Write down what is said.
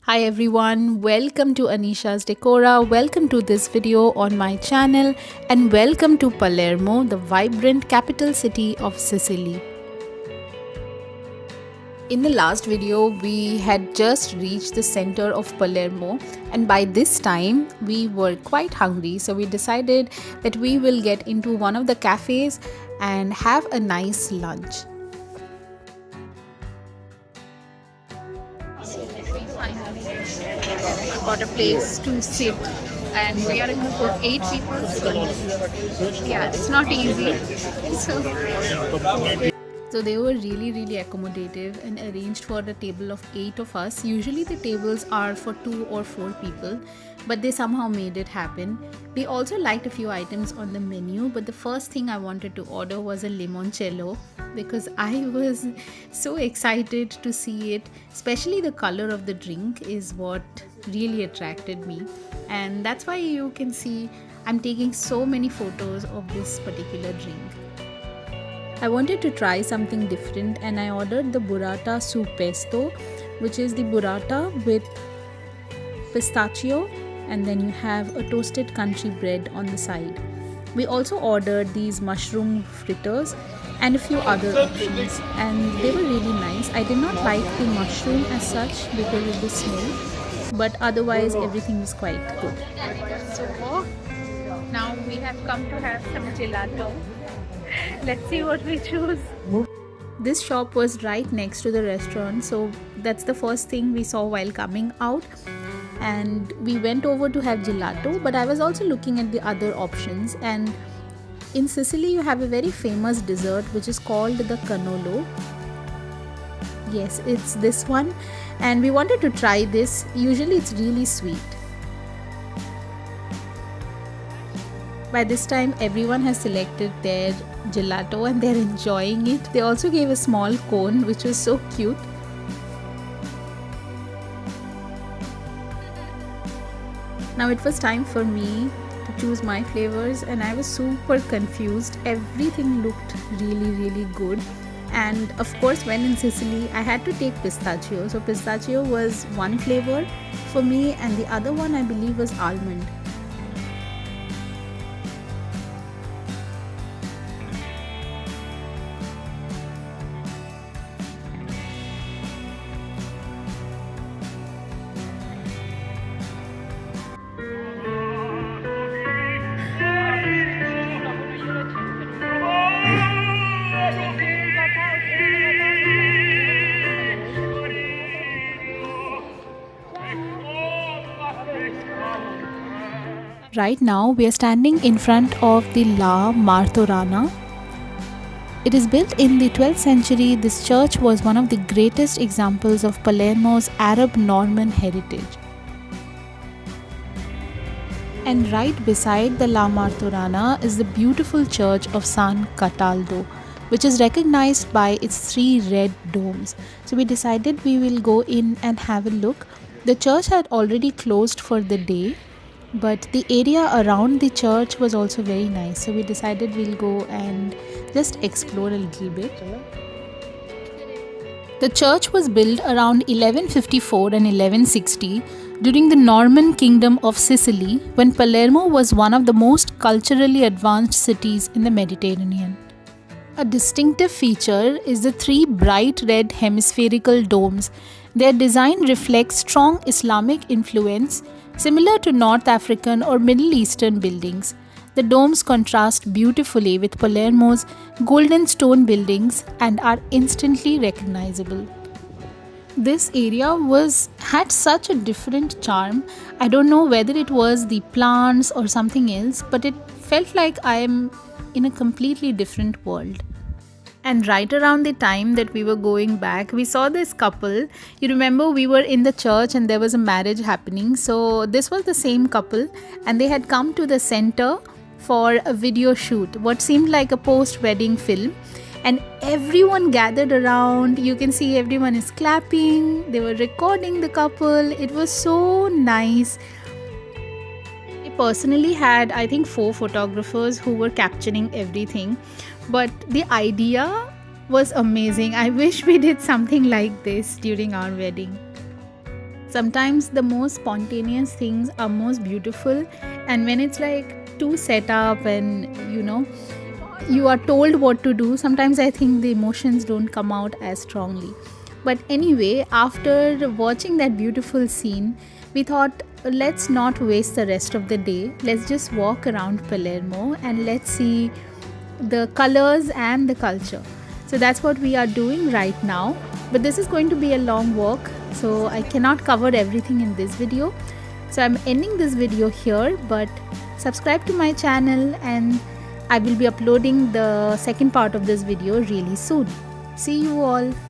Hi everyone, welcome to Anisha's Decora, welcome to this video on my channel and welcome to Palermo, the vibrant capital city of Sicily. In the last video, we had just reached the center of Palermo and by this time we were quite hungry, so we decided that we will get into one of the cafes and have a nice lunch. Got a place to sit and we are in a group of 8 people, so yeah, it's not easy. So they were really accommodative and arranged for a table of 8 of us. Usually the tables are for 2 or 4 people, but they somehow made it happen. We also liked a few items on the menu, but the first thing I wanted to order was a limoncello because I was so excited to see it. Especially the color of the drink is what really attracted me, and that's why you can see I'm taking so many photos of this particular drink. I wanted to try something different and I ordered the burrata su pesto, which is the burrata with pistachio and then you have a toasted country bread on the side. We also ordered these mushroom fritters and a few other options, and they were really nice. I did not like the mushroom as such because of the smell, but otherwise everything was quite good. So now we have come to have some gelato. Let's see what we choose. This shop was right next to the restaurant, so that's the first thing we saw while coming out, and we went over to have gelato, but I was also looking at the other options. And in Sicily you have a very famous dessert which is called the cannolo. Yes, it's this one, and we wanted to try this. Usually it's really sweet. By this time everyone has selected their gelato and they're enjoying it. They also gave a small cone which was so cute. Now it was time for me to choose my flavors and I was super confused. Everything looked really good. And of course, when in Sicily, I had to take pistachio. So pistachio was one flavor for me and the other one I believe was almond. Right now we are standing in front of the La Martorana. It is built in the 12th century. This church was one of the greatest examples of Palermo's Arab Norman heritage. And right beside the La Martorana is the beautiful Church of San Cataldo, which is recognized by its 3 red domes. So we decided we will go in and have a look. The church had already closed for the day, but the area around the church was also very nice, so we decided we'll go and just explore a little bit. The church was built around 1154 and 1160 during the Norman Kingdom of Sicily, when Palermo was one of the most culturally advanced cities in the Mediterranean. A distinctive feature is the 3 bright red hemispherical domes. Their design reflects strong Islamic influence, similar to North African or Middle Eastern buildings. The domes contrast beautifully with Palermo's golden stone buildings and are instantly recognizable. This area had such a different charm. I don't know whether it was the plants or something else, but it felt like I am in a completely different world. And right around the time that we were going back, we saw this couple. You remember we were in the church and there was a marriage happening. So this was the same couple and they had come to the center for a video shoot, what seemed like a post-wedding film. And everyone gathered around. You can see everyone is clapping. They were recording the couple. It was so nice. I personally had, I think, 4 photographers who were capturing everything. But the idea was amazing. I wish we did something like this during our wedding. Sometimes the most spontaneous things are most beautiful, and when it's like too set up and you are told what to do, sometimes I think the emotions don't come out as strongly. But anyway, after watching that beautiful scene, we thought, let's not waste the rest of the day. Let's just walk around Palermo and let's see the colors and the culture. So that's what we are doing right now. But this is going to be a long walk, so I cannot cover everything in this video. So I'm ending this video here, but subscribe to my channel and I will be uploading the second part of this video really soon. See you all.